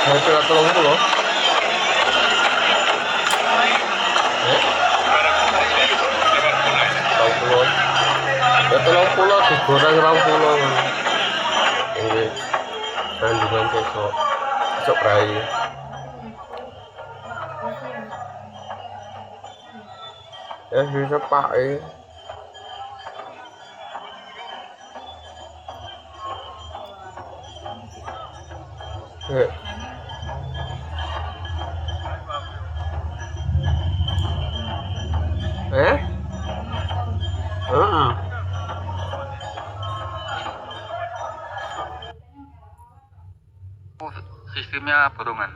Mau kira tolong dulu. Tolong pulau. Ya tolong pulau digoreng rong pulau. Ini kandungan sesok. Sesok rai. Ya bisa pak Heeh. Sistemnya borongan.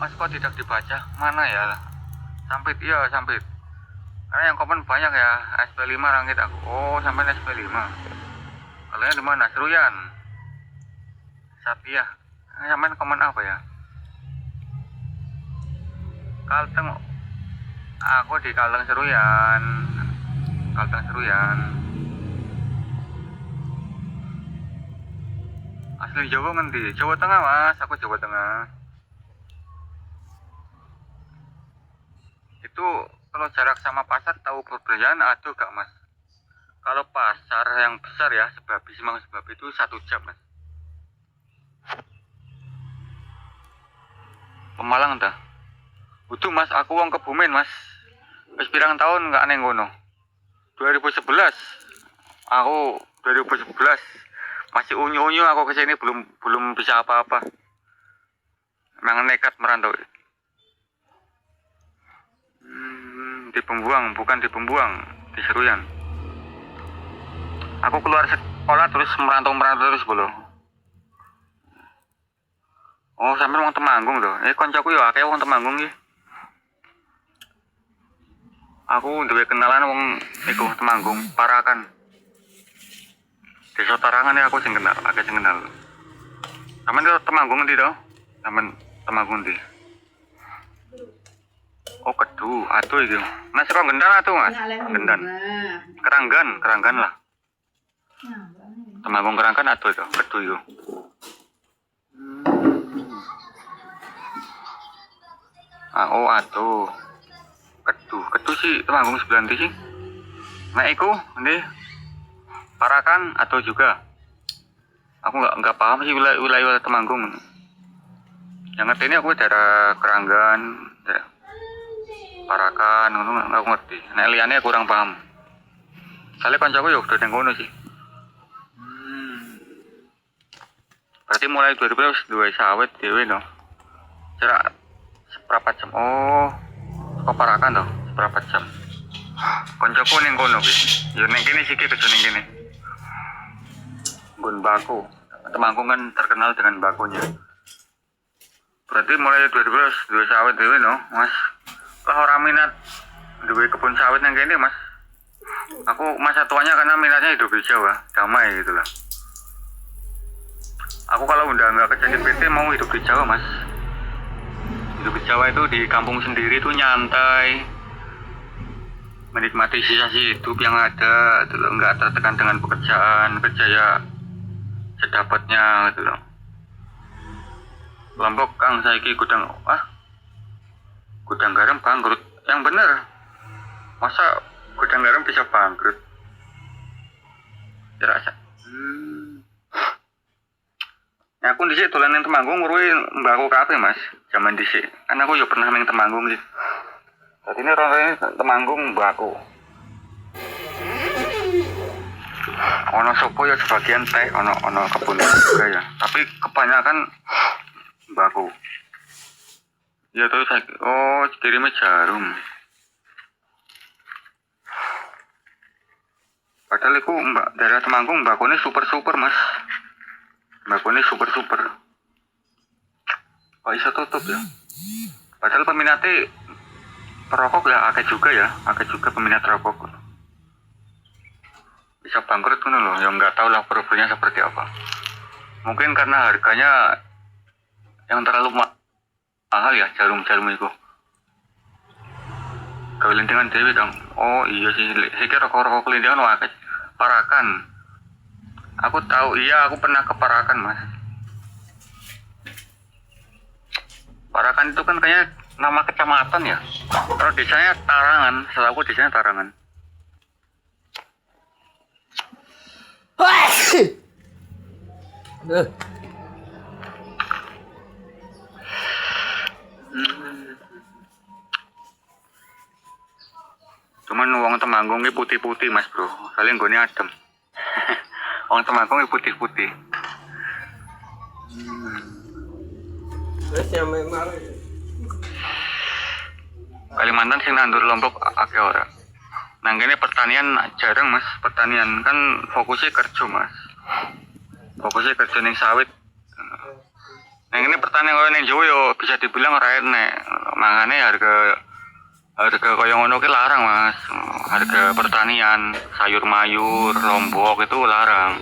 Mas kok tidak dibaca? Mana ya? Sampit, iya sampit. Karena yang komen banyak ya. SP5 rangit aku. Oh, sampai SP5. Kalian di mana? Seruyan. Satya. Sampai komen apa ya? Kalteng. Aku di Kalteng Seruyan. Kalteng Seruyan. Asli Jawa ngendi? Jawa Tengah mas, aku Jawa Tengah. Itu kalau jarak sama pasar tahu perbelanjaan ada gak mas? Kalau pasar yang besar ya, Sebabi, Semang Sebabi itu 1 jam mas. Pemalang dah. Udah mas, aku wong Kebumen mas. Wis pirang tahun nggak aneh ngono. 2011. Aku 2011. Masih unyu-unyu aku kesini belum bisa apa-apa. Memang nekat merantau. Di Pembuang, bukan di Pembuang, di Seruyan. Aku keluar sekolah terus merantau terus bolo. Oh, sampai wong Temanggung tuh. Koncoku ya akeh wong Temanggung iki. Aku duwe kenalan wong iku Temanggung, Parakan. Desa Tarangan ya aku sing kenal, akeh sing kenal. Sampeyan ke Temanggung ndi to? Sampeyan Temanggung ndi? Oh, Kedu, atuh iki. Nah, saka Gendan atuh, Mas. Gendan. Keranggan lah. Temanggung Keranggan atuh itu, Kedu iku. Oh, atuh. Kedu sih Temanggung sebelah ndi sih? Nah, iku ndi? Parakan atau juga? Aku nggak paham sih wilayah Temanggung. Yang ngerti ini aku daerah Keranggan, daerah Parakan, nggak ngerti. Nek liyane kurang paham. Soalnya kancaku ya udah nang ngono sih. Berarti mulai 2002 sawit dhewe no. Jarak seberapa jam? Oh, kok Parakan toh? Seberapa jam? Kancaku ning kono ki. Ya ning kene siki kedu ning kene. Gun baku. Temanggung kan terkenal dengan bakunya. Berarti mulai 2002 sawit dhewe no, Mas. Lah ora minat duwe kebun sawit nang kene, Mas. Aku masa tuanya karena minatnya hidup di Jawa, damai gitu lah. Aku kalau udah nggak kerja di PT mau hidup di Jawa, Mas. Hidup di Jawa itu di kampung sendiri tuh nyantai, menikmati sisa hidup yang ada, gitu loh. Nggak tertekan dengan pekerjaan, kerja ya sedapatnya gitu loh. Lombok Kang saiki gudang garam bangkrut. Yang bener, masa gudang garam bisa bangkrut? Dirasa. Ya aku dhisik dolan ning Temanggung ngruwi mbakku kabeh Mas. Zaman dhisik. Kan aku ya pernah ning Temanggung sih. Dadi ini rene Temanggung mbakku. Ono sopo ya sebagian teh, ono kebun juga ya. Tapi kebanyakan mbakku. Ya terus kirimnya jarum. Padahal itu daerah Temanggung mbakku ini super Mas. Mbakku ini super. Kok bisa tutup ya? Padahal peminatnya perokok ya akeh juga peminat rokok. Bisa bangkrut kan loh, yang nggak tahu lah problemnya seperti apa. Mungkin karena harganya yang terlalu mahal ya jarum itu. Kelintingan dewi dong. Oh iya sih, saya kira rokok kelintingan akeh. Parakan. Aku tahu, iya aku pernah ke Parakan Mas. Parakan itu kan kayaknya nama kecamatan ya. Kalau desanya Tarangan, setahu aku desanya Tarangan. Aduh. Cuman wong Temanggung ini putih-putih mas bro, kalian gue adem. Wong Temanggung ini putih-putih. Terus yang memang Kalimantan sing nandur Lombok akeh ora. Nang kene pertanian jarang mas, pertanian kan fokusnya kerja mas. Fokusnya kerja ning sawit. Nang kene pertanian koyo ning Jawa yo bisa dibilang ora enek. Mangane harga kaya ngono ki larang mas. Harga pertanian, sayur mayur, lombok itu larang.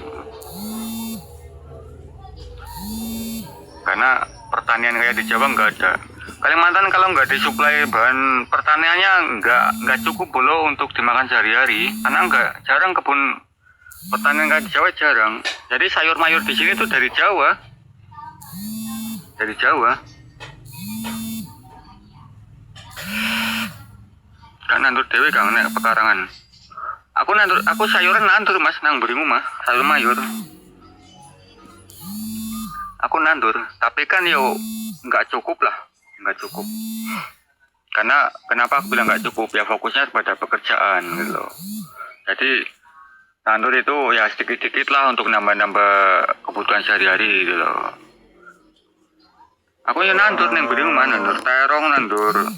Karena pertanian kayak di Jawa nggak ada. Kalimantan kalau nggak disuplai bahan pertaniannya nggak cukup bolo untuk dimakan sehari-hari. Karena jarang kebun pertanian kayak di Jawa jarang. Jadi sayur mayur di sini tuh dari Jawa. Dari Jawa. Kan nandur dewe kang nek pekarangan. Aku sayuran nandur mas nang berimu mah sayur mayur. Aku nandur, tapi kan yo nggak cukup lah, nggak cukup. Karena kenapa aku bilang nggak cukup ya fokusnya pada pekerjaan gitu loh. Jadi nandur itu ya sedikit-sedikit lah untuk nambah-nambah kebutuhan sehari-hari gitu loh. Aku ya nandur nih berimu mah nandur terong,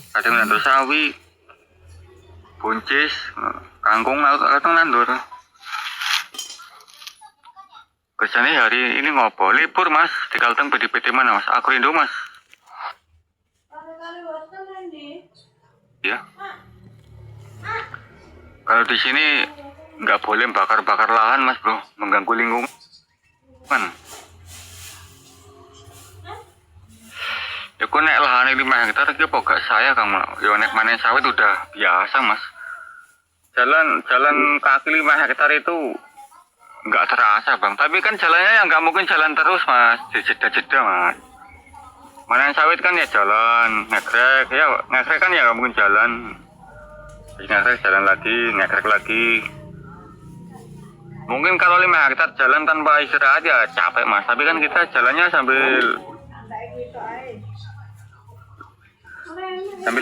kadang nandur sawi, buncis, kangkung atau nandur. Kerjanya hari ini ngopo libur mas di Kalteng PT mana mas? Aku Indo mas. Ya. Kalau di sini nggak boleh bakar lahan mas bro, mengganggu lingkungan. Ya kok nek lahan 5 hektar iki kok gak saya kang. Yo nek manen sawit udah biasa mas. Jalan kaki 5 hektar itu nggak terasa bang, tapi kan jalannya yang nggak mungkin jalan terus mas, jeda-jeda mas. Mana sawit kan ya jalan, ngekrek kan ya nggak mungkin jalan. Ngekrek jalan lagi, ngekrek lagi. Mungkin kalau 5 hektar jalan tanpa istirahat ya capek mas, tapi kan kita jalannya sambil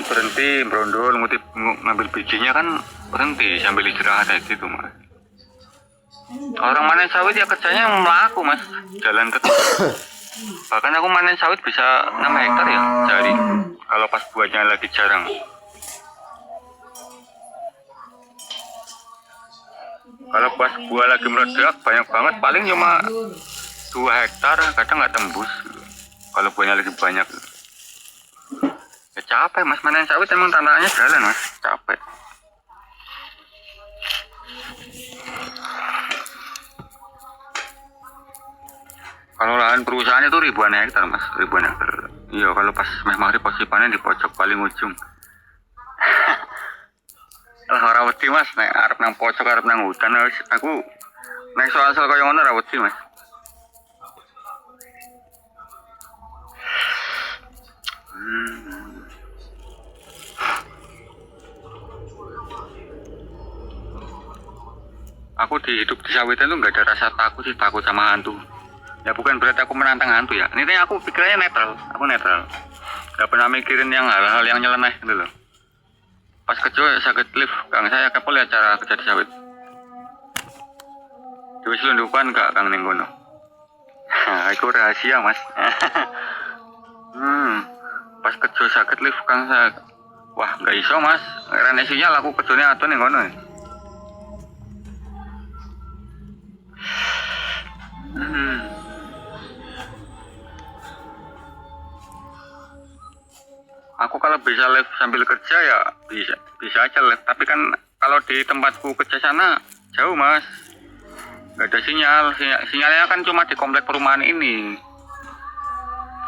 berhenti, berondol, ngambil bijinya kan berhenti sambil istirahat aja gitu mas. Orang manen sawit ya kerjanya melaku mas, jalan terus. Bahkan aku manen sawit bisa 6 hektar ya sehari. Kalau pas buahnya lagi jarang. Kalau pas buah lagi meledak banyak banget, paling cuma 2 hektar, kadang nggak tembus. Kalau buahnya lagi banyak. Ya capek mas, manen sawit emang tantangannya jalan mas, capek. Kalau lahan perusahaan itu ribuan hektar mas, ribuan hektar. Iya kalau pas maghrib posisi panen di pojok paling ujung. Lah ora wedi mas, nek arep nang pojok arep nang hutan aku nek soal-soal kaya ngono ora wedi mas. Aku hidup di sawitan tuh nggak ada rasa takut sih, takut sama hantu. Ya bukan berarti aku menantang hantu ya. Ini aku pikirannya netral, aku netral. Gak pernah mikirin yang hal-hal yang nyeleneh gitu loh. Pas kecil sakit lift, kang saya kapol ya cara kerja di sawit. Di selundupan gak kang ning kono. Itu rahasia mas. Pas kecil sakit lift kang saya, wah gak iso mas. Karena sinyal aku kecilnya atau ning kono. Aku kalau bisa live sambil kerja ya bisa aja live, tapi kan kalau di tempatku kerja sana jauh mas, nggak ada sinyalnya kan cuma di komplek perumahan ini.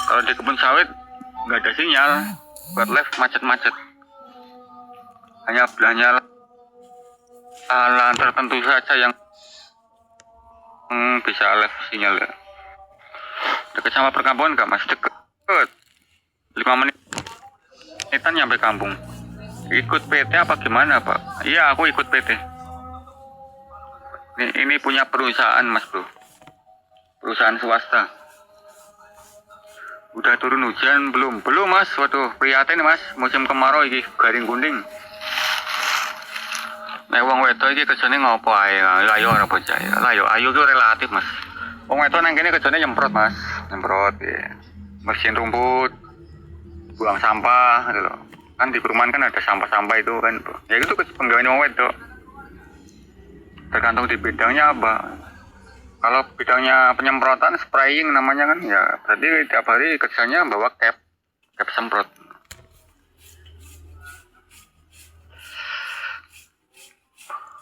Kalau di kebun sawit nggak ada sinyal buat live, macet-macet. Hanya lahan tertentu saja yang bisa live sinyal ya. Dekat sama perkampungan nggak mas? Deket. 5 menitan nyampe kampung. Ikut PT apa gimana Pak? Iya aku ikut PT. Ini punya perusahaan Mas Bro, perusahaan swasta. Udah turun hujan belum? Belum Mas, waduh prihatin Mas, musim kemarau iki garing kuning. Nek wong wedok iki kerjane ngopo ae? Ayo ora bocah ya. Ayo ki relatif Mas. Wong wedok nang kene kerjane nyemprot Mas, nyemprot ya. Bersihin rumput, buang sampah gitu loh. Kan di perumahan kan ada sampah-sampah itu kan. Ya itu penggawean wong wedok. Tergantung di bidangnya apa. Kalau bidangnya penyemprotan, spraying namanya kan, ya berarti tiap hari kerjanya bawa cap semprot.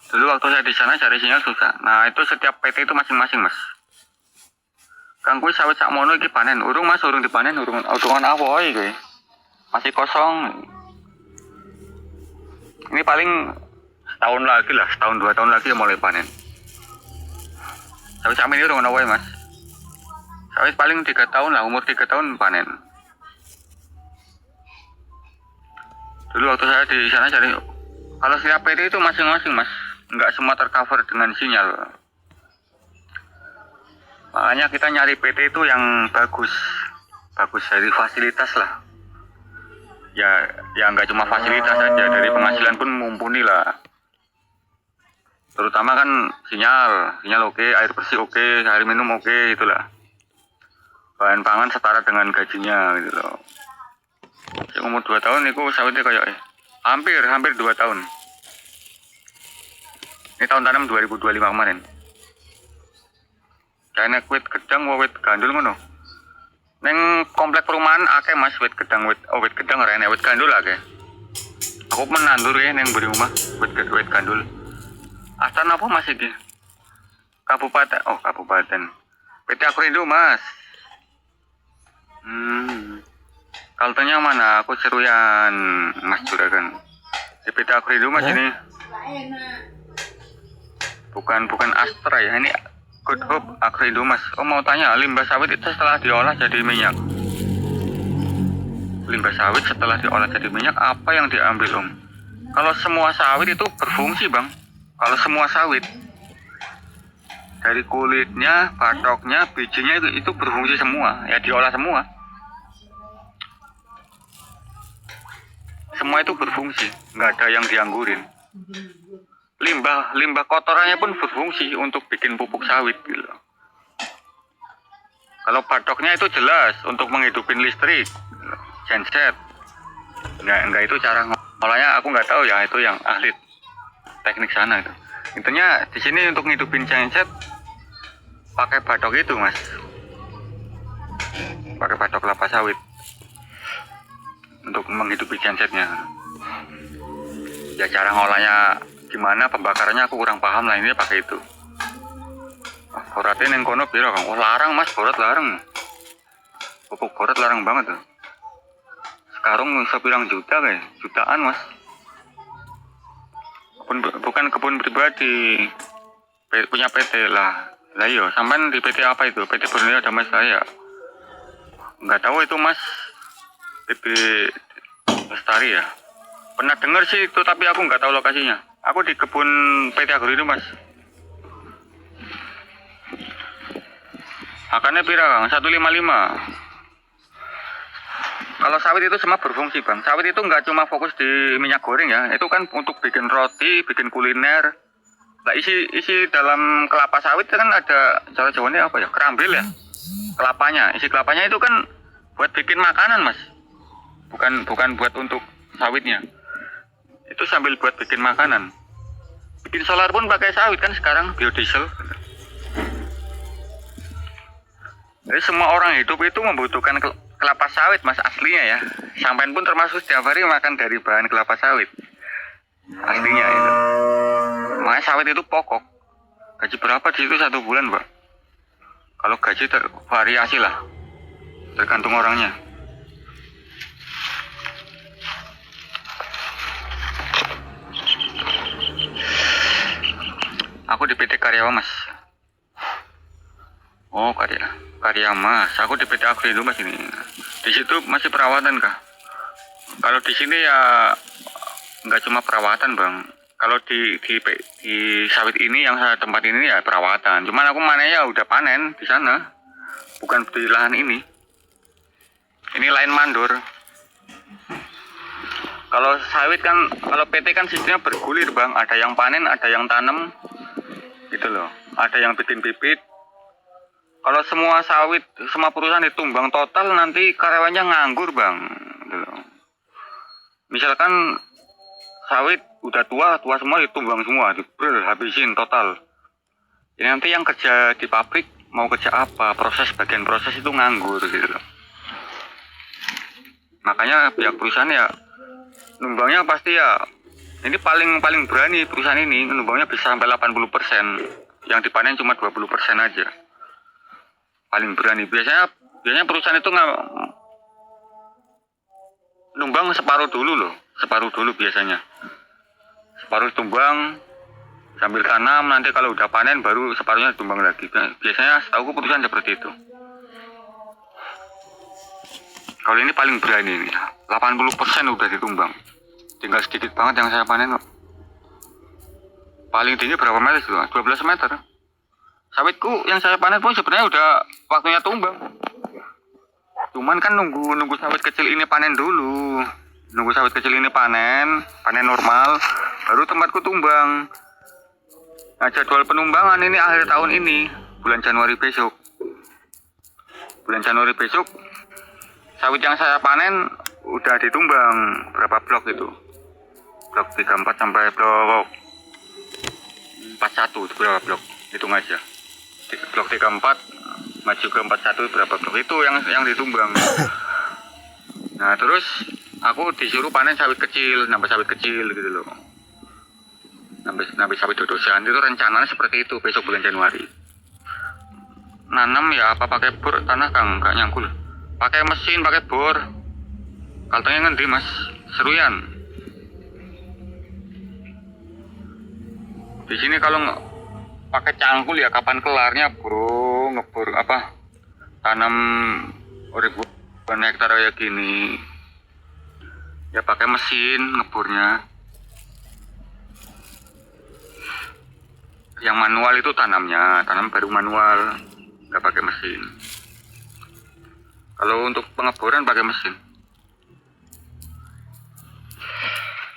Dulu waktu saya di sana cari sinyal susah. Nah itu setiap PT itu masing-masing Mas. Kangkui sawit sakmono iki panen, urung Mas, urung dipanen, urungan apa iki. Masih kosong. Ini paling setahun lagi lah, setahun 2 tahun lagi mulai panen. Sawit sakmen ini urung ono wae Mas. Sawit paling 3 tahun lah, umur 3 tahun panen. Dulu waktu saya di sana cari, kalau setiap PT itu masing-masing Mas, nggak semua tercover dengan sinyal. Makanya kita nyari PT itu yang bagus dari fasilitas lah. Ya nggak cuma fasilitas saja, dari penghasilan pun mumpuni lah. Terutama kan sinyal oke, air bersih oke, air minum oke, itulah. Bahan pangan setara dengan gajinya gitu loh. Yang umur 2 tahun itu sawitnya kayak hampir 2 tahun. Ini tahun tanam 2025 kemarin. Kayaknya wit gedang wit gandul ngono. Neng komplek perumahan akeh Mas wit gedang wit gedang ora enek wit gandul akeh. Aku menandur ya neng beri rumah wit gandul. Asal apa Mas iki? Kabupaten. PT Akrindo Mas. Kaltenya mana? Aku seruyan Mas Juragan. Di PT Akrindo Mas ini. Bukan Astra ya, ini Good Hope Akrindo Mas. Oh mau tanya, limbah sawit itu setelah diolah jadi minyak. Limbah sawit setelah diolah jadi minyak apa yang diambil Om? Kalau semua sawit itu berfungsi Bang. Kalau semua sawit dari kulitnya, batoknya, bijinya itu berfungsi semua, ya diolah semua. Semua itu berfungsi, nggak ada yang dianggurin. Limbah kotorannya pun berfungsi untuk bikin pupuk sawit gitu. Kalau batoknya itu jelas untuk menghidupin listrik, genset. Enggak itu cara ngolahnya aku nggak tahu ya, itu yang ahli teknik sana itu. Intinya di sini untuk ngidupin genset pakai batok itu Mas, pakai batok kelapa sawit untuk menghidupi gensetnya. Ya cara ngolahnya gimana, pembakarannya aku kurang paham lah, ini pakai itu. Boratnya yang kono piro Kang? Larang Mas, borat larang. Pupuk borat larang banget tuh. Sekarang bisa bilang juta kayak, jutaan Mas. Bukan kebun pribadi, punya PT lah. Lah iya, sampean di PT apa itu? PT Borneo Damai saya. Nggak tahu itu Mas. PT Lestari ya. Pernah dengar sih itu, tapi aku nggak tahu lokasinya. Aku di kebun PT Agrindo Mas. Akannya pira Kang? 155. Kalau sawit itu semua berfungsi Bang. Sawit itu nggak cuma fokus di minyak goreng ya. Itu kan untuk bikin roti, bikin kuliner. Nah isi dalam kelapa sawit kan ada, Jawa-Jawanya apa ya? Kerambil ya. Kelapanya, isi kelapanya itu kan buat bikin makanan Mas. Bukan buat untuk sawitnya. Itu sambil buat bikin makanan. Bikin solar pun pakai sawit kan sekarang, biodiesel. Jadi semua orang hidup itu membutuhkan kelapa sawit Mas, aslinya ya. Sampean pun termasuk setiap hari makan dari bahan kelapa sawit. Aslinya itu. Makanya sawit itu pokok. Gaji berapa di situ 1 bulan, Mbak? Kalau gaji variasi lah. Tergantung orangnya. Aku di PT Karyawan Mas. Oh Karya Mas. Aku di PT Agrindo Mas ini. Di situ masih perawatan kah? Kalau di sini ya nggak cuma perawatan bang. Kalau di sawit ini yang saya tempat ini ya perawatan. Cuman aku mana ya udah panen di sana, bukan di lahan ini. Ini lain mandor. Kalau sawit kan, kalau PT kan sistemnya bergulir bang. Ada yang panen, ada yang tanam, gitu loh. Ada yang bikin bibit. Kalau semua sawit, semua perusahaan ditumbang total nanti karyawannya nganggur bang. Gitu loh. Misalkan sawit udah tua semua ditumbang semua, habisin total. Ini nanti yang kerja di pabrik mau kerja apa? Bagian proses itu nganggur gitu loh. Makanya pihak perusahaan ya numbangnya pasti ya, ini paling berani perusahaan ini numbangnya bisa sampai 80%. Yang dipanen cuma 20% aja. Paling berani. Biasanya perusahaan itu nggak numbang separuh dulu biasanya. Separuh tumbang sambil tanam, nanti kalau udah panen baru separuhnya tumbang lagi. Biasanya setahu perusahaan seperti itu. Kalau ini paling berani nih, 80% udah ditumbang. Tinggal sedikit banget yang saya panen kok. Paling tinggi berapa meter itu? 12 meter. Sawitku yang saya panen pun sebenarnya udah waktunya tumbang. Cuman kan nunggu sawit kecil ini panen dulu. Nunggu sawit kecil ini panen normal, baru tempatku tumbang. Nah, jadwal penumbangan ini akhir tahun ini, bulan Januari besok. Bulan Januari besok, sawit yang saya panen udah ditumbang berapa blok itu? Blok 34 sampai blok 41 itu berapa blok? Hitung aja. Blok 34 maju ke 41 berapa blok? Itu yang ditumbang. Nah, terus aku disuruh panen sawit kecil, nambah sawit kecil gitu loh. Nambah sawit dodosan. Itu rencananya seperti itu besok bulan Januari. Nanam ya apa pakai bor tanah Kang, gak nyangkul. Pakai mesin, pakai bor. Kaltengnya ngendi Mas? Seruyan. Di sini kalau pakai cangkul ya kapan kelarnya bro, ngebor apa? Tanam ribuan hektar kayak gini. Ya pakai mesin ngebornya. Yang manual itu tanam baru manual, nggak pakai mesin. Kalau untuk pengeboran pakai mesin.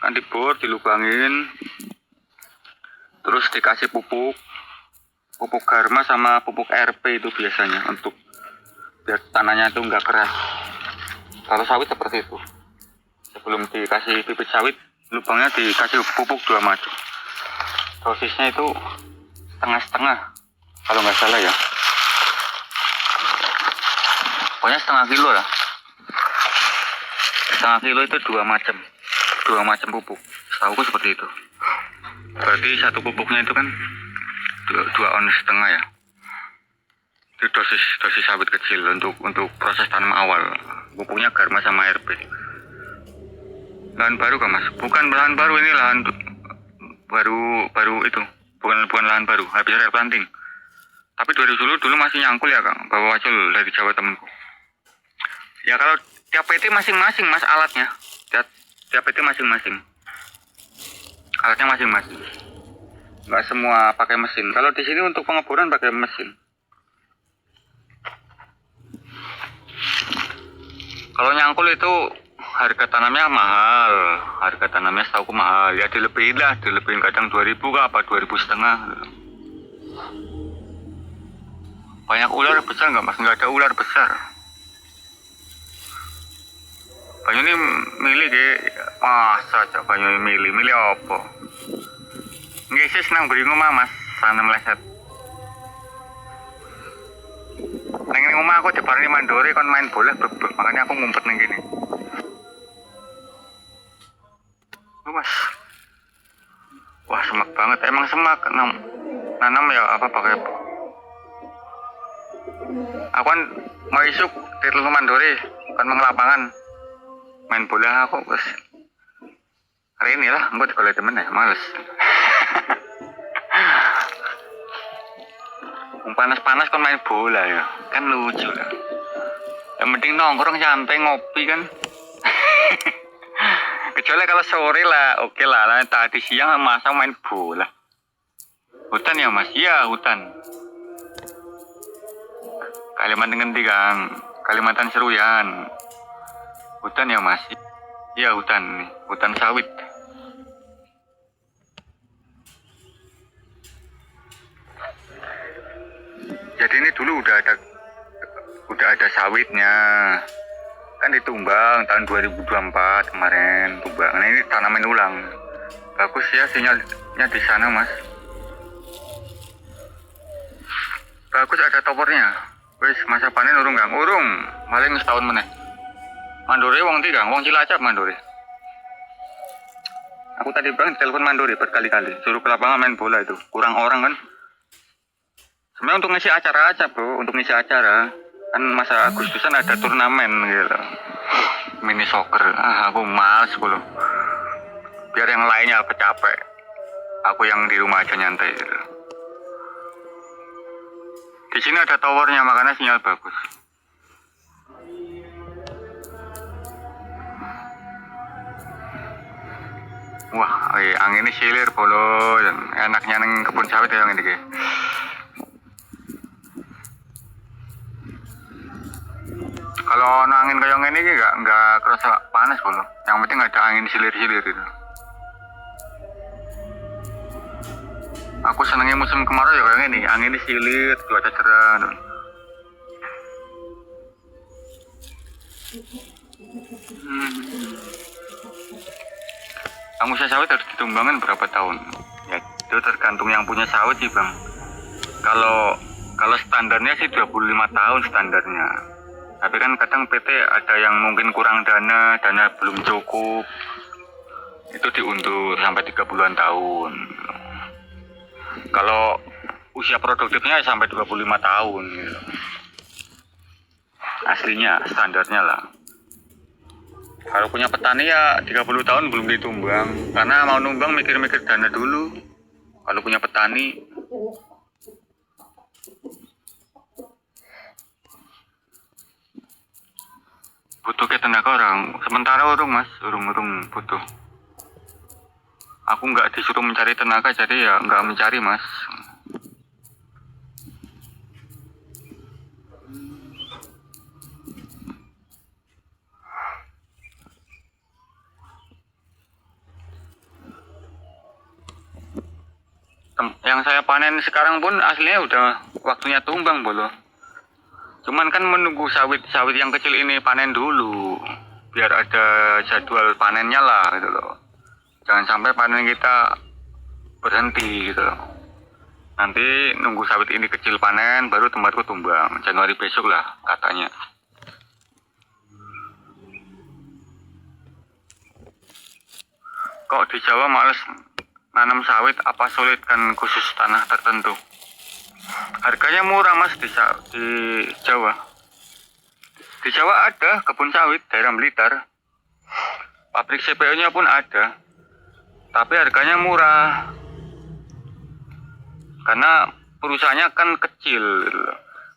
Kan dibor, dilubangin, terus dikasih pupuk garma sama pupuk RP itu biasanya untuk biar tanahnya itu nggak keras. Kalau sawit seperti itu. Sebelum dikasih bibit sawit, lubangnya dikasih pupuk 2 macam. Dosisnya itu setengah-setengah, kalau nggak salah ya. Pokoknya setengah kilo lah. Setengah kilo itu 2 macam pupuk. Setahuku seperti itu. Berarti satu pupuknya itu kan 2 on setengah ya. Itu dosis sawit kecil untuk proses tanam awal. Pupuknya garma sama RP. Lahan baru kan Mas? Bukan lahan baru, ini lahan baru itu. Bukan lahan baru, habis replanting. Tapi dari dulu masih nyangkul ya Kang, bawa hasil dari Jawa temenku. Ya kalau tiap PT masing-masing Mas alatnya. Tiap PT masing-masing. Alatnya masing-masing. Nggak semua pakai mesin. Kalau di sini untuk pengeboran pakai mesin. Kalau nyangkul itu harga tanamnya mahal. Harga tanamnya setahu mahal. Ya dilebihin kadang 2.000 kah apa 2.500. Banyak ular besar nggak Mas? Nggak ada ular besar. Banyu ini milih ke masa aja banyu ini milih apa? Nggak sih senang beri rumah Mas, sana meleset. Neng rumah aku di Parni Mandori kon main bola bebek, makanya aku ngumpet neng gini. Mas, wah semak banget, emang semak nanam ya apa pakai? Aku kan mau isuk di Teluk Mandori, kan mengelapangan. Main bola aku bos. Hari ini lah, gue sekolah temen ya, males. Panas-panas kan main bola ya, kan lucu lah. Yang penting nongkrong santai ngopi kan. Kecuali kalau sore lah, oke lah. Nah, tadi siang masa main bola. Hutan ya mas? Iya hutan. Kalimantan Ngendi Kang, Kalimantan Seruyan. Hutan ya mas? Iya hutan nih, hutan sawit. Jadi ini dulu udah ada sawitnya. Kan ditumbang tahun 2024 kemarin tumbang. Nah ini tanaman ulang. Bagus ya sinyalnya di sana mas. Bagus ada topornya. Wis masa panen urung Kang? Urung, paling setahun meneh. Mandore wong ndi Kang? Wong Cilacap Mandore. Aku tadi banget telepon Mandore berkali-kali, suruh ke lapangan main bola itu. Kurang orang kan. Sebenarnya untuk ngisi acara aja bro, untuk ngisi acara. Kan masa Agustusan ada turnamen gitu. Mini soccer. Aku males bro. Biar yang lainnya capek. Aku yang di rumah aja nyantai gitu. Di sini ada towernya makanya sinyal bagus. Wah, angin ini silir bolo, enaknya neng kebun sawit ya yang ini. Kalau angin kayak ini nggak kerasa panas bolo. Yang penting ada angin silir-silir gitu. Aku senengnya musim kemarau ya kayak gini, angin silir, cuaca cerah. Kamu sawit harus ditumbangkan berapa tahun? Ya itu tergantung yang punya sawit sih bang. Kalau standarnya sih 25 tahun standarnya. Tapi kan kadang PT ada yang mungkin kurang dana belum cukup. Itu diundur sampai 30-an tahun. Kalau usia produktifnya sampai 25 tahun gitu. Aslinya standarnya lah. Kalau punya petani ya 30 tahun belum ditumbang. Karena mau numbang mikir-mikir dana dulu. Kalau punya petani. Butuh ke tenaga orang. Sementara urung mas, urung butuh. Aku nggak disuruh mencari tenaga jadi ya nggak mencari mas. Yang saya panen sekarang pun aslinya udah waktunya tumbang bolo. Cuman kan menunggu sawit yang kecil ini panen dulu biar ada jadwal panennya lah gitu loh. Jangan sampai panen kita berhenti gitu loh. Nanti nunggu sawit ini kecil panen baru tempatku tumbang Januari besok lah katanya. Kok di Jawa males nanam sawit apa sulit kan khusus tanah tertentu? Harganya murah mas di Jawa. Di Jawa ada kebun sawit daerah Blitar. Pabrik CPO-nya pun ada. Tapi harganya murah. Karena perusahaannya kan kecil.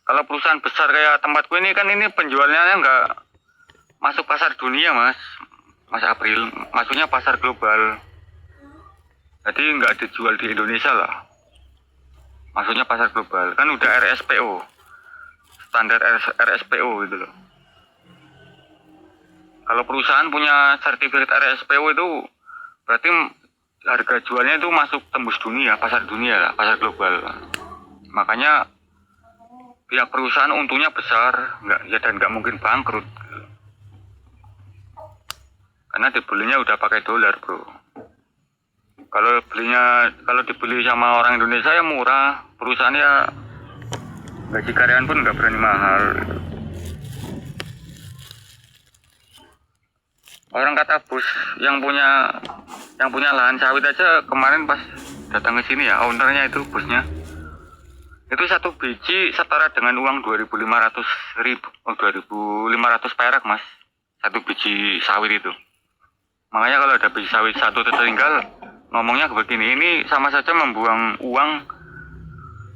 Kalau perusahaan besar kayak tempatku ini kan ini penjualnya nggak masuk pasar dunia mas. Mas April, maksudnya pasar global. Jadi nggak dijual di Indonesia lah. Maksudnya pasar global. Kan udah RSPO. Standar RSPO gitu loh. Kalau perusahaan punya sertifikat RSPO itu berarti harga jualnya itu masuk tembus dunia, pasar dunia lah, pasar global. Makanya pihak perusahaan untungnya besar, dan nggak mungkin bangkrut. Karena dibelinya udah pakai dolar bro. Kalau dibeli sama orang Indonesia ya murah, perusahaannya gaji karyawan pun nggak berani mahal. Orang kata bos yang punya lahan sawit aja kemarin pas datang ke sini ya, ownernya itu bosnya. Itu satu biji setara dengan uang 2.500 perak mas. Satu biji sawit itu. Makanya kalau ada biji sawit satu tertinggal, ngomongnya begini, ini sama saja membuang uang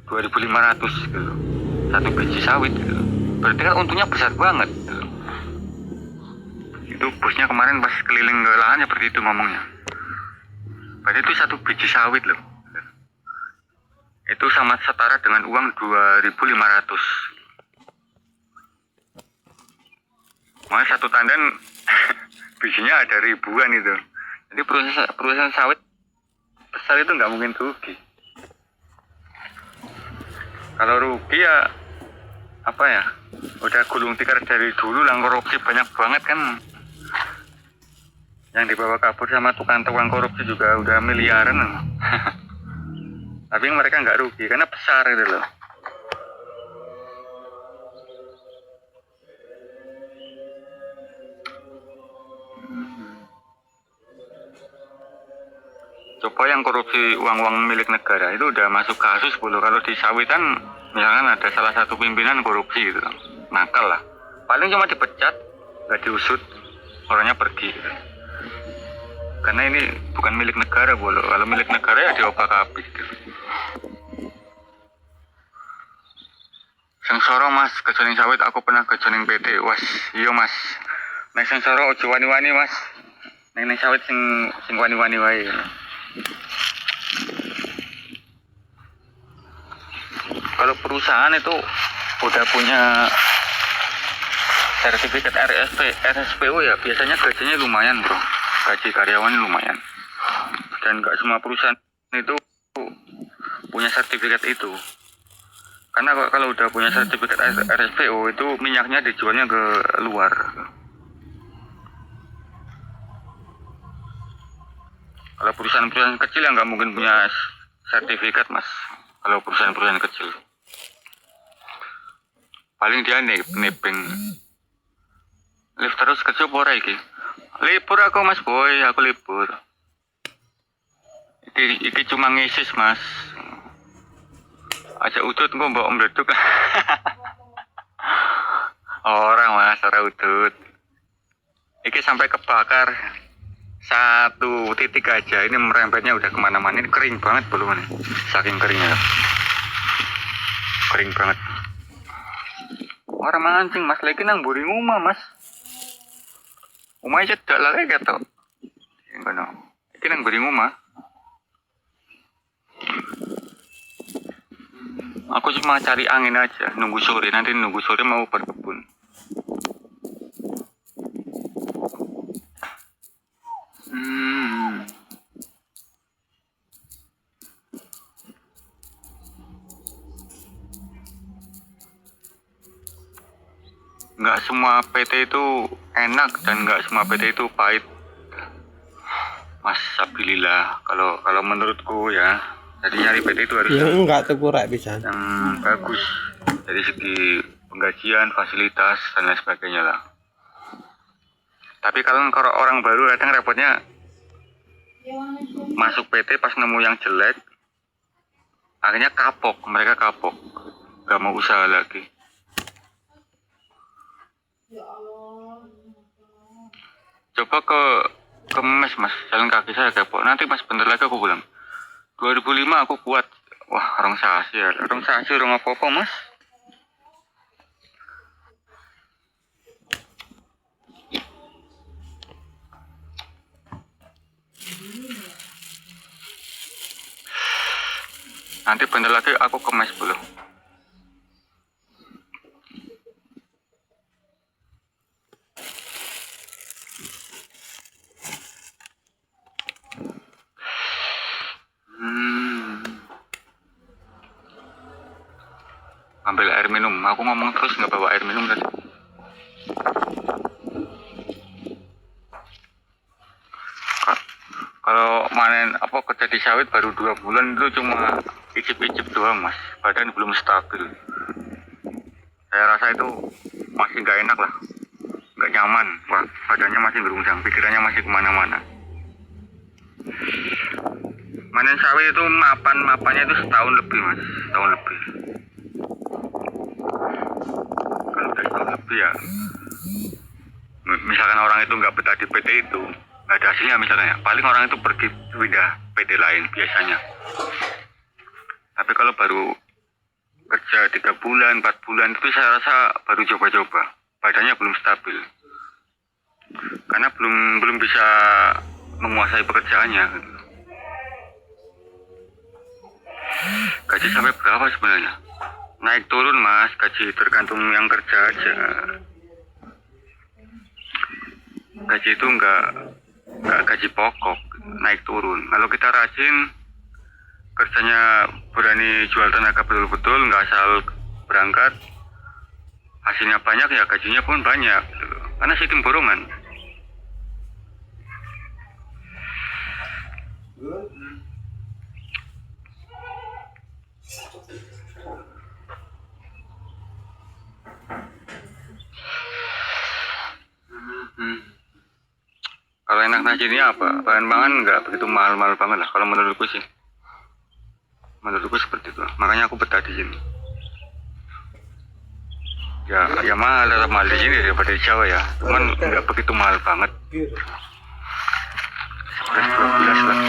2.500 gitu. Satu biji sawit gitu. Berarti kan untungnya besar banget gitu. itu bosnya kemarin pas keliling ke lahan seperti itu ngomongnya. Berarti itu 1 biji sawit loh. Itu sama setara dengan uang 2.500. Makanya satu tandan bijinya ada ribuan itu. Jadi perusahaan sawit besar itu nggak mungkin rugi. Kalau rugi ya apa ya? Udah gulung tikar dari dulu lah, korupsi banyak banget kan. Yang dibawa kabur sama tukang-tukang korupsi juga udah miliaran. Tapi mereka nggak rugi karena besar itu loh. Coba yang korupsi uang-uang milik negara itu udah masuk kasus dulu. Kalau di sawitan misalkan ada salah satu pimpinan korupsi gitu, nakal lah. Paling cuma dipecat, nggak diusut, orangnya pergi. Gitu. Karena ini bukan milik negara bolo. Kalau milik negara ya diobak-abrik. Gitu. Sengsara mas, kejoning sawit aku pernah kejoning PT. Was, iya mas. Nek sengsara ojo wani-wani mas. Nek sawit sing wani-wani wae. Kalau perusahaan itu udah punya sertifikat RSPO ya biasanya gajinya lumayan bro, gaji karyawan lumayan. Dan nggak semua perusahaan itu punya sertifikat itu. Karena kalau udah punya sertifikat RSPO itu minyaknya dijualnya ke luar. Kalau perusahaan-perusahaan kecil yang nggak mungkin punya sertifikat mas. Kalau perusahaan-perusahaan kecil, paling dia nebeng. Lift terus kerja pora iki. Libur aku mas boy, aku libur. Iki cuma ngisis mas. Aja udut kok mbak om deduk. Orang mas, orang udut. Iki sampai kebakar. 1 titik aja, ini merembetnya udah kemana-mana. Ini kering banget belum nih, saking keringnya, kering banget. Orang mancing mas, lagi nang buri rumah mas. Rumah aja tidak lagi gitu. Enggak ini nang buri rumah. Aku cuma cari angin aja, nunggu sore. Nanti nunggu sore mau berkebun. Nggak semua PT itu enak dan nggak semua PT itu pahit. Mas Sabilillah, kalau menurutku ya, jadi nyari PT itu harus yang enggak terkurang bisa. Yang bagus dari segi penggajian, fasilitas dan lain sebagainya lah. Tapi kalau orang baru kadang repotnya masuk PT pas nemu yang jelek, akhirnya mereka kapok, nggak mau usaha lagi. Coba ke mes mas, jalan kaki saya kapok. Nanti mas bentar lagi aku pulang. 2005 aku kuat. Wah, orang sasi ya, orang apa-apa mas. Nanti bentar lagi aku ke mes dulu. Ambil air minum. Aku ngomong terus nggak bawa air minum tadi. Kalau manen kerja di sawit baru 2 bulan itu cuma icip-icip doang mas, badan belum stabil. Saya rasa itu masih nggak enak lah, nggak nyaman. Wah, badannya masih geruncang, pikirannya masih kemana-mana. Manen sawit itu mapannya itu setahun lebih mas, setahun lebih. Kalau udah setahun lebih ya, misalkan orang itu nggak betah di PT itu, nggak ada hasilnya misalnya, paling orang itu pergi pindah PT lain biasanya. Tapi kalau baru kerja 3 bulan, 4 bulan itu saya rasa baru coba-coba, badannya belum stabil. karena belum bisa menguasai pekerjaannya gitu. Gaji sampai berapa sebenarnya? Naik turun mas, gaji tergantung yang kerja aja. Gaji itu enggak gaji pokok, naik turun. Kalau kita rajin, kerjanya berani jual tenaga betul-betul, nggak asal berangkat, hasilnya banyak ya gajinya pun banyak gitu. Karena sistem borongan. Kalau enak nasi ini apa? Bahan-bahan nggak begitu mahal-mahal banget lah. Kalau menurutku sih, menurutku seperti itu. Makanya aku betah di sini. Ya mahal, tetap mahal di sini daripada di Jawa ya. Cuman nggak begitu mahal banget. 11-12 lah.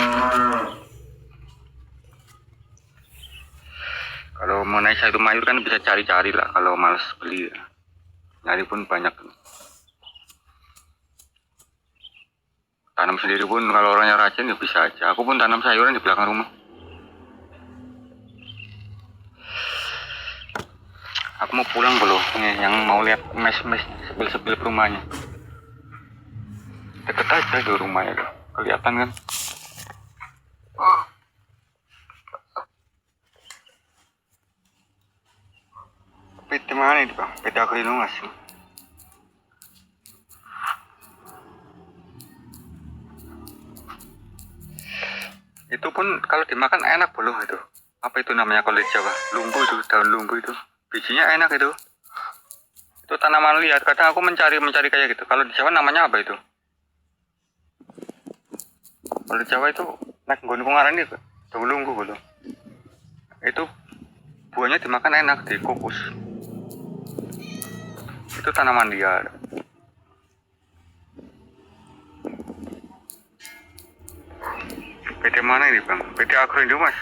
Kalau mau naik satu mayur kan bisa cari-cari lah. Kalau males beli, ya. Nyari pun banyak. Tanam sendiri pun kalau orangnya rajin ya bisa aja. Aku pun tanam sayuran di belakang rumah. Aku mau pulang belum? Yang mau lihat mes-mes sebil-sebil rumahnya. Deket aja tuh rumahnya tuh. Kelihatan kan? PT mana ini bang? PT Agrinumas. Itu pun kalau dimakan enak belum itu? Apa itu namanya kalau di Jawa? Lumbu itu, daun lumbu itu. Bijinya enak itu. Itu tanaman liar. Kadang aku mencari kayak gitu. Kalau di Jawa namanya apa itu? Kalau di Jawa itu naik gunung ngaran itu daun lumbu belum? Itu buahnya dimakan enak, dikukus. Itu tanaman liar. PT mana ini bang? PT Agrinumas.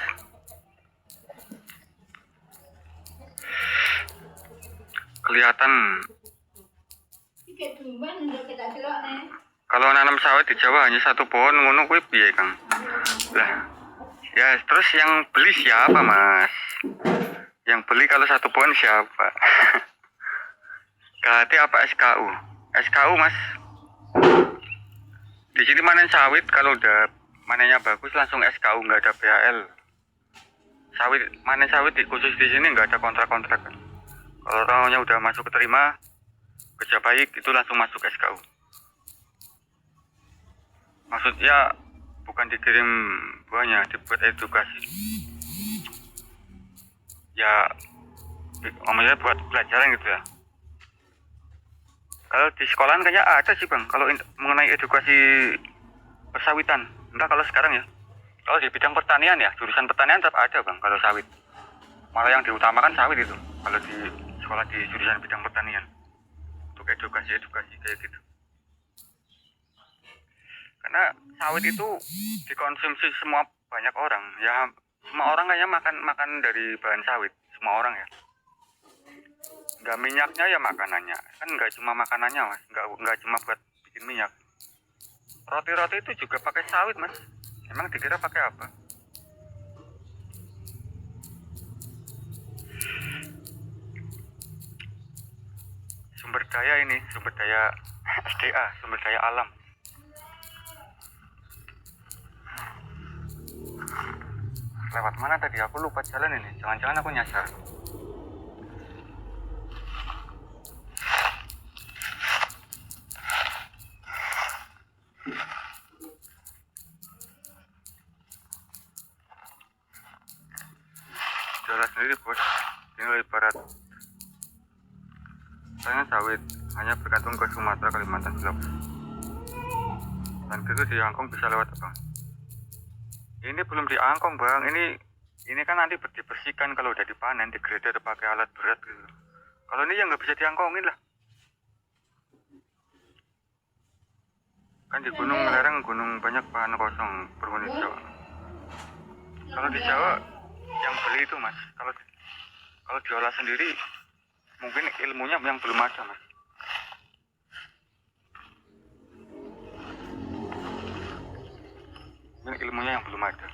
Kelihatan. Kalau nanam sawit di Jawa hanya satu pohon ngono kuwi piye Kang? Lah. Ya terus yang beli siapa Mas? Yang beli kalau satu pohon siapa? KHT apa SKU? SKU Mas. Di sini manen sawit kalau udah manennya bagus langsung SKU, nggak ada PHL. Manen sawit khusus di sini nggak ada kontrak-kontrak. Kalau orangnya udah masuk keterima kerja baik itu langsung masuk SKU. Maksudnya bukan dikirim buahnya, dibuat edukasi. Ya ngomongnya buat pelajaran gitu ya. Kalau di sekolahan kayaknya ada sih bang, kalau mengenai edukasi persawitan. Entah kalau sekarang ya. Kalau di bidang pertanian ya, jurusan pertanian tetap ada bang kalau sawit. Malah yang diutamakan sawit itu. Kalau di sekolah di jurusan bidang pertanian. Untuk edukasi kayak gitu. Karena sawit itu dikonsumsi semua banyak orang. Ya semua orang kayaknya makan dari bahan sawit. Semua orang ya. Nggak minyaknya ya makanannya. Kan nggak cuma makanannya mas. Nggak cuma buat bikin minyak. Roti-roti itu juga pakai sawit mas. Emang dikira pakai apa? Sumber daya ini, sumber daya SDA, sumber daya alam. Lewat mana tadi? Aku lupa jalan ini. Jangan-jangan aku nyasar. Jalan sendiri bos. Ini ibarat saya sawit hanya bergantung ke Sumatera, Kalimantan, Sulawesi. Dan itu di Angkong bisa lewat bang. Ini belum diangkong bang. Ini kan nanti dibersihkan kalau udah dipanen, digredel pakai alat berat gitu. Kalau ini yang nggak bisa diangkongin lah. Kan di gunung lereng, gunung banyak bahan kosong berhuni di Jawa. Kalau di Jawa yang beli itu mas. Kalau diolah sendiri mungkin ilmunya yang belum ada mas. Ini ilmunya yang belum ada.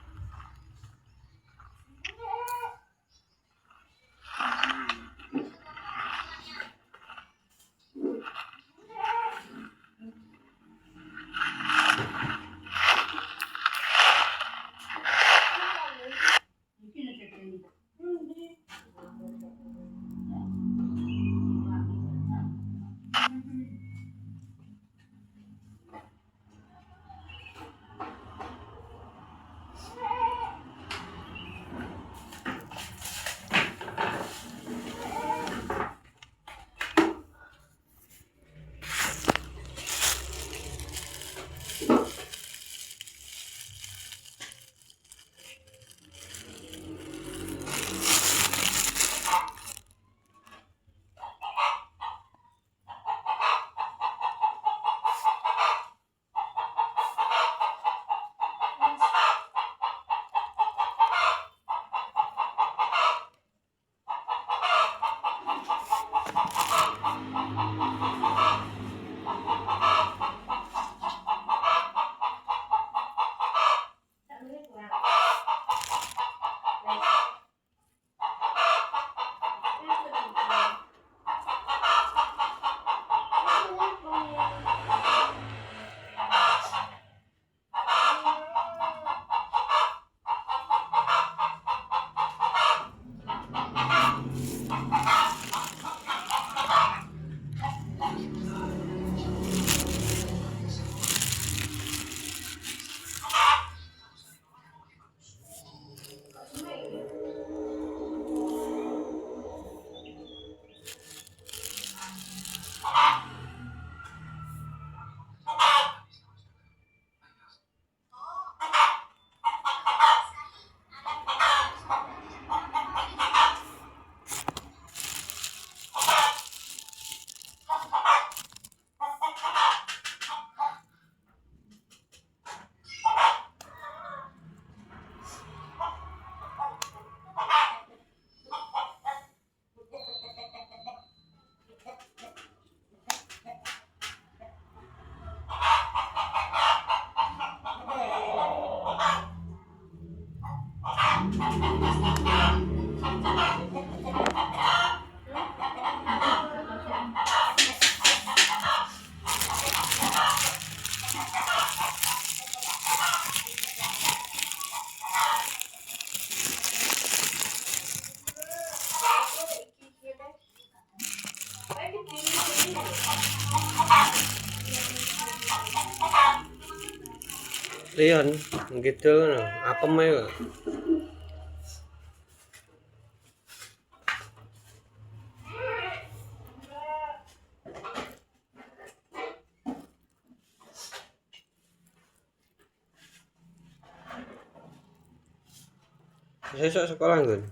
Leon gitu no apa mah sesuk sekolah nggon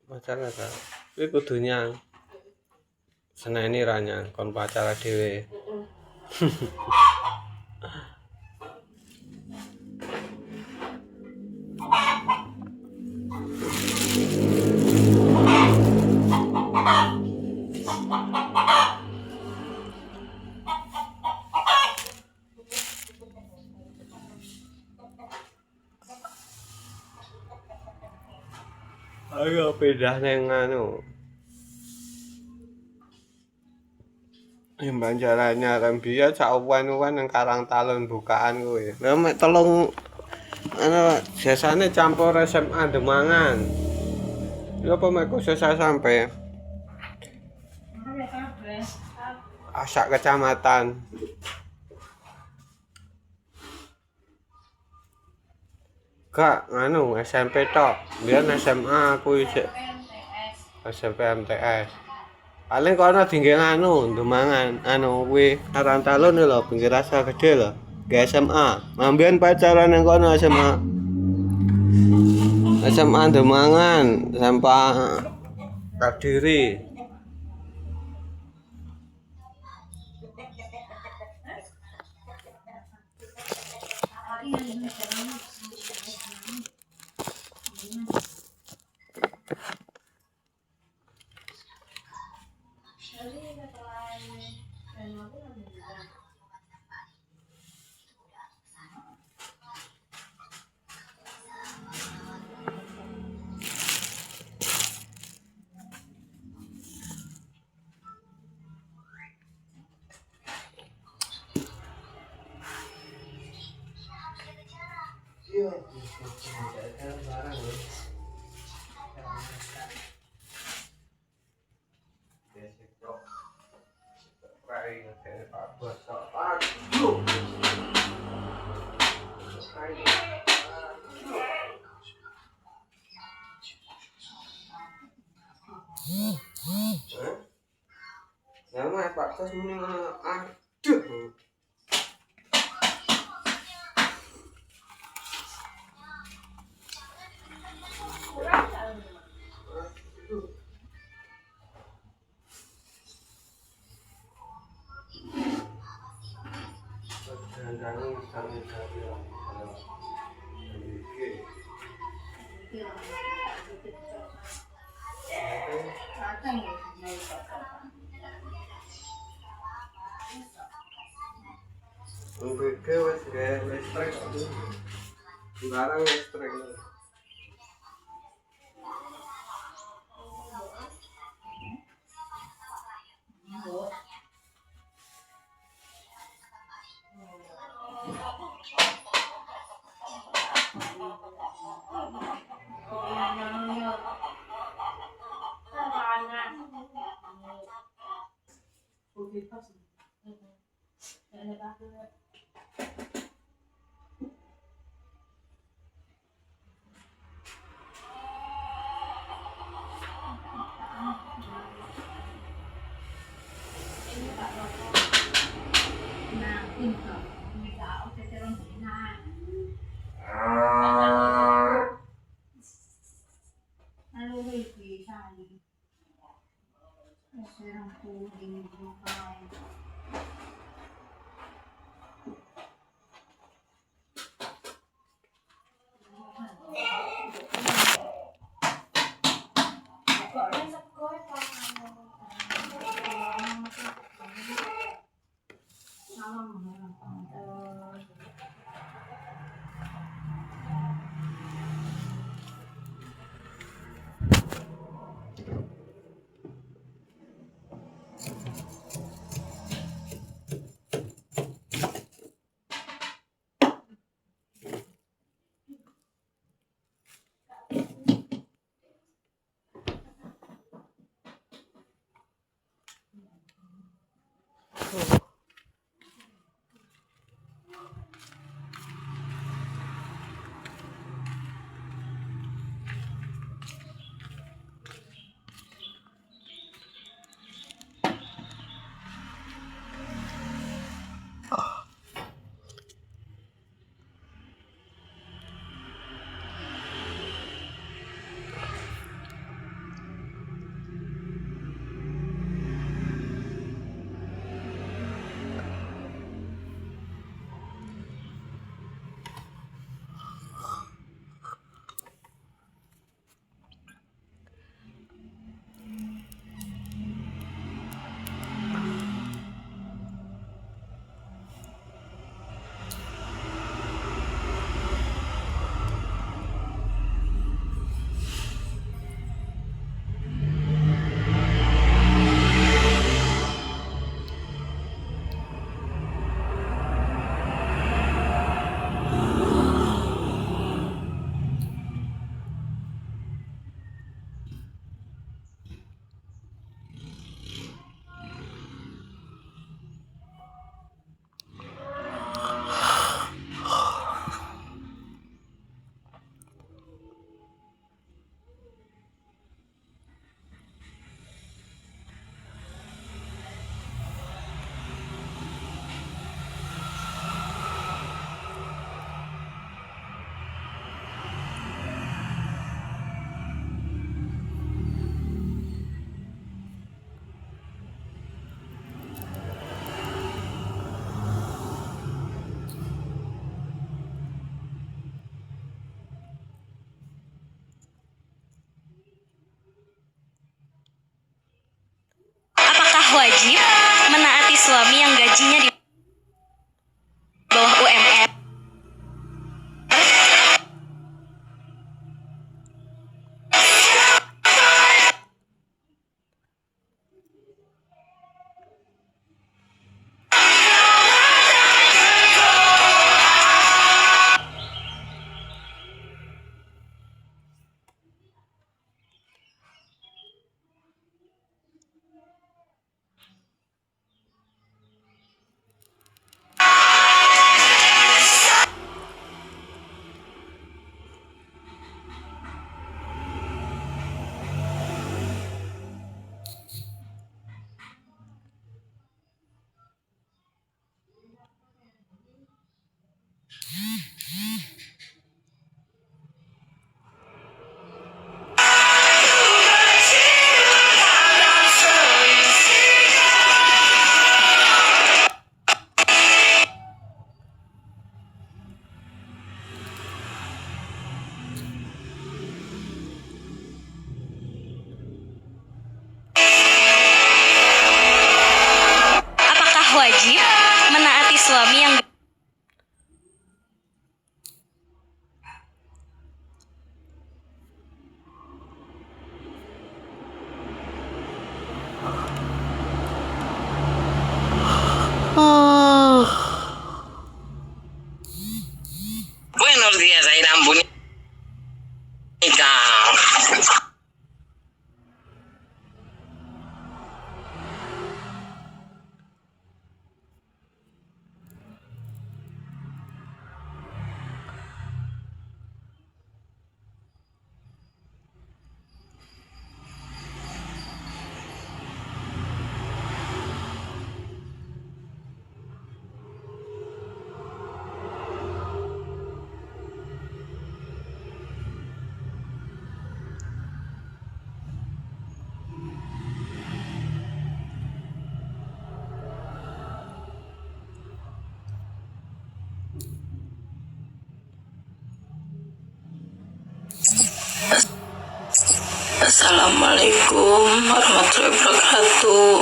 pacaran ta kuwi kudu nyang seneni ra nyang kon pacaran dhewe. Ayo pindah neng anu. Banjaranya Rembia sak uwan-uwan nang Karang Talun bukaan kuwi. Lah mek telung ana jasane campur SMA Demangan. Ya apa mek khusus sampai asak kecamatan. Kak, nganu SMP tok. Biar SMA aku isih SMP MTS. Paling kono tinggal nganu Demangan, anu kuwi Karang Talun lho, pinggir rasa gede lho. Ke SMA. Mambian pacaran nang kono SMA. SMA Demangan sampai Kadiri. Hah? Nama Pak Kos muni ngono. Aduh. Kadang-kadang kami cari kalau MBG wis gawe listrik barang listrik. Wajib menaati suami yang gajinya di bawah UMR. wajib menaati suami yang Buenos días, Airan Bonita. Assalamualaikum warahmatullahi wabarakatuh.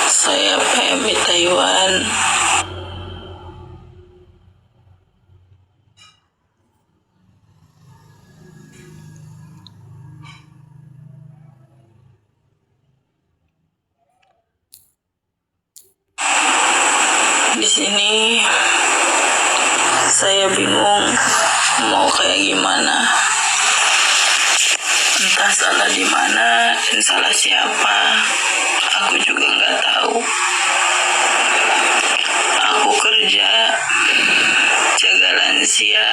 Saya PMI Taiwan. Di sini saya bingung mau kayak gimana. Entah salah di mana dan salah siapa, aku juga nggak tahu. Aku kerja, jaga lansia,